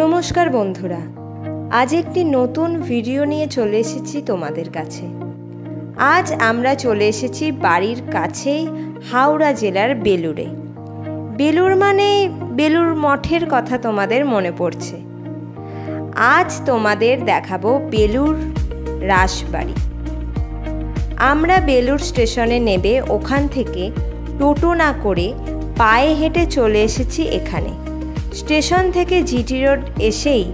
নমস্কার বন্ধুরা, আজ একটি নতুন ভিডিও নিয়ে চলে এসেছি তোমাদের কাছে। আজ আমরা চলে এসেছি বাড়ির কাছেই হাওড়া জেলার বেলুড়ে। বেলুড় মানে বেলুড় মঠের কথা তোমাদের মনে পড়ছে। আজ তোমাদের দেখাবো বেলুড় রাসবাড়ি। আমরা বেলুড় স্টেশনে নেবে ওখান থেকে টোটো না করে পায়ে হেঁটে চলে এসেছি এখানে। স্টেশন থেকে জিটি রোড এসেই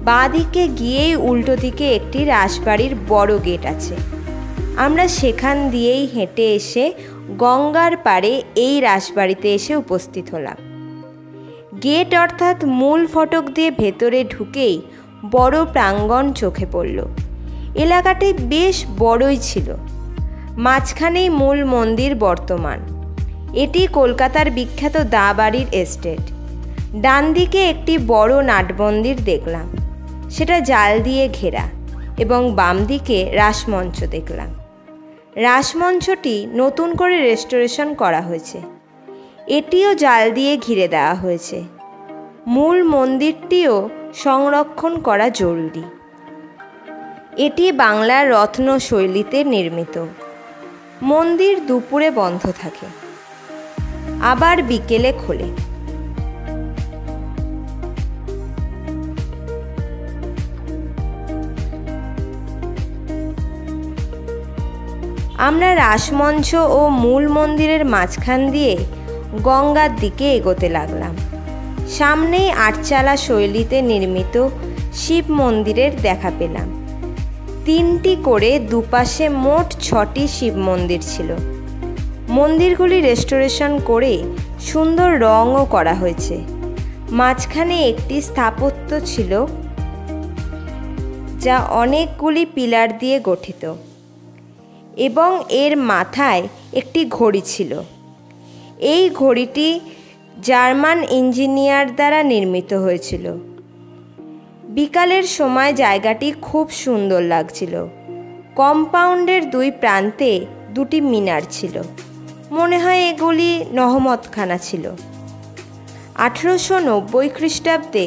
বাঁদিকে গিয়েই উল্টো দিকে একটি রাসবাড়ির বড় গেট আছে। আমরা সেখান দিয়েই হেঁটে এসে গঙ্গার পাড়ে এই রাসবাড়িতে এসে উপস্থিত হলাম। গেট অর্থাৎ মূল ফটক দিয়ে ভেতরে ঢুকেই বড় প্রাঙ্গণ চোখে পড়ল। এলাকাটি বেশ বড়ই ছিল। মাঝখানেই মূল মন্দির বর্তমান। এটি কলকাতার বিখ্যাত দা বাড়ির এস্টেট। ডান দিকে একটি বড় নাটমন্দির দেখলাম, সেটা জাল দিয়ে ঘেরা, এবং বাম দিকে রাসমঞ্চ দেখলাম। রাসমঞ্চটি নতুন করে রেস্টোরেশন করা হয়েছে, এটিও জাল দিয়ে ঘিরে দেওয়া হয়েছে। মূল মন্দিরটিও সংরক্ষণ করা জরুরি। এটি বাংলার রত্ন শৈলীতে নির্মিত। মন্দির দুপুরে বন্ধ থাকে, আবার বিকেলে খোলে। আমরা রাসমঞ্চ ও মূল মন্দিরের মাঝখান দিয়ে গঙ্গার দিকে এগোতে লাগলাম। সামনেই আটচালা শৈলীতে নির্মিত শিব মন্দিরের দেখা পেলাম। 3টি করে দুপাশে মোট 6টি শিব মন্দির ছিল। মন্দিরগুলি রেস্টোরেশন করে সুন্দর রঙও করা হয়েছে। মাঝখানে একটি স্থাপত্য ছিল যা অনেকগুলি পিলার দিয়ে গঠিত, এবং এর মাথায় একটি ঘড়ি ছিল। এই ঘড়িটি জার্মান ইঞ্জিনিয়ার দ্বারা নির্মিত হয়েছিল। বিকালের সময় জায়গাটি খুব সুন্দর লাগছিল। কম্পাউন্ডের 2 প্রান্তে 2টি মিনার ছিল। মনে হয় এগুলি নহমতখানা ছিল। 1890 খ্রিস্টাব্দে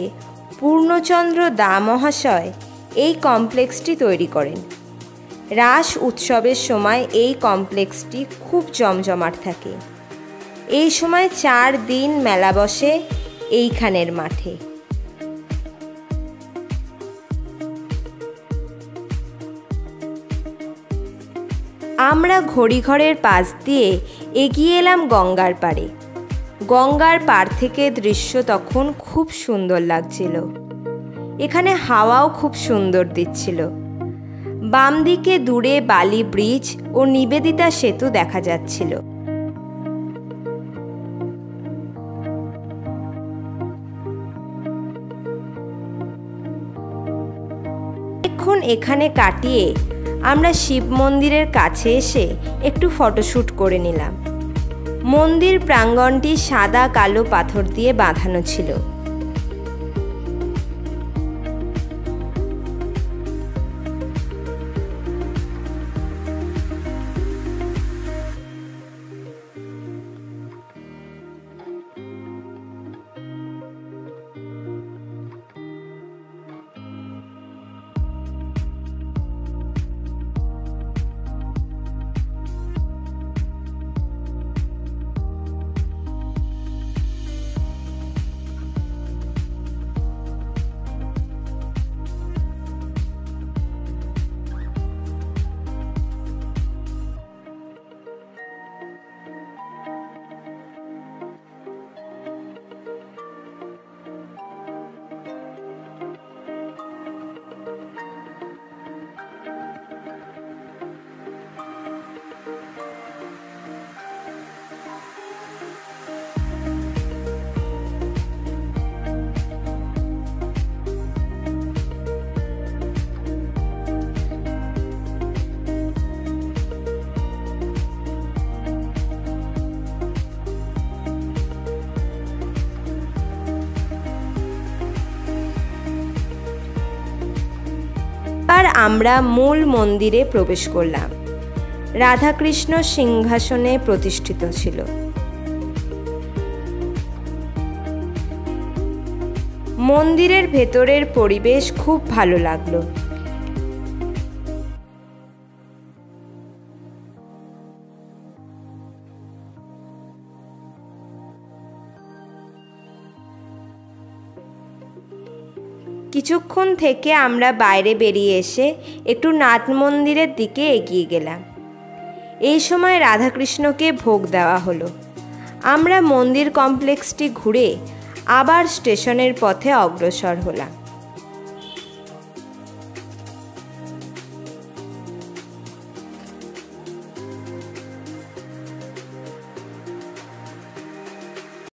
পূর্ণচন্দ্র দা মহাশয় এই কমপ্লেক্সটি তৈরি করেন। রাস উৎসবের সময় এই কমপ্লেক্সটি খুব জমজমাট থাকে। এই সময় 4 দিন মেলা বসে এইখানের মাঠে। আমরা ঘড়িঘরের পাশ দিয়ে এগিয়ে এলাম গঙ্গার পাড়ে। গঙ্গার পাড় থেকে দৃশ্য তখন খুব সুন্দর লাগছিল। এখানে হাওয়াও খুব সুন্দর দিচ্ছিল। বাম দিকে দূরে বালি ব্রিজ ও নিবেদিতা সেতু দেখা যাচ্ছিল। এখন এখানে কাটিয়ে আমরা শিব মন্দিরের কাছে এসে একটু ফটোশ্যুট করে নিলাম। মন্দির প্রাঙ্গণটি সাদা কালো পাথর দিয়ে বাঁধানো ছিল। আর আমরা মূল মন্দিরে প্রবেশ করলাম। রাধাকৃষ্ণ সিংহাসনে প্রতিষ্ঠিত ছিল। মন্দিরের ভেতরের পরিবেশ খুব ভালো লাগলো। কিছুক্ষণ থেকে আমরা বাইরে বেরিয়ে এসে একটু নাট মন্দিরের দিকে এগিয়ে গেলাম। এই সময় রাধাকৃষ্ণকে ভোগ দেওয়া হলো। আমরা মন্দির কমপ্লেক্সটি ঘুরে আবার স্টেশনের পথে অগ্রসর হলাম।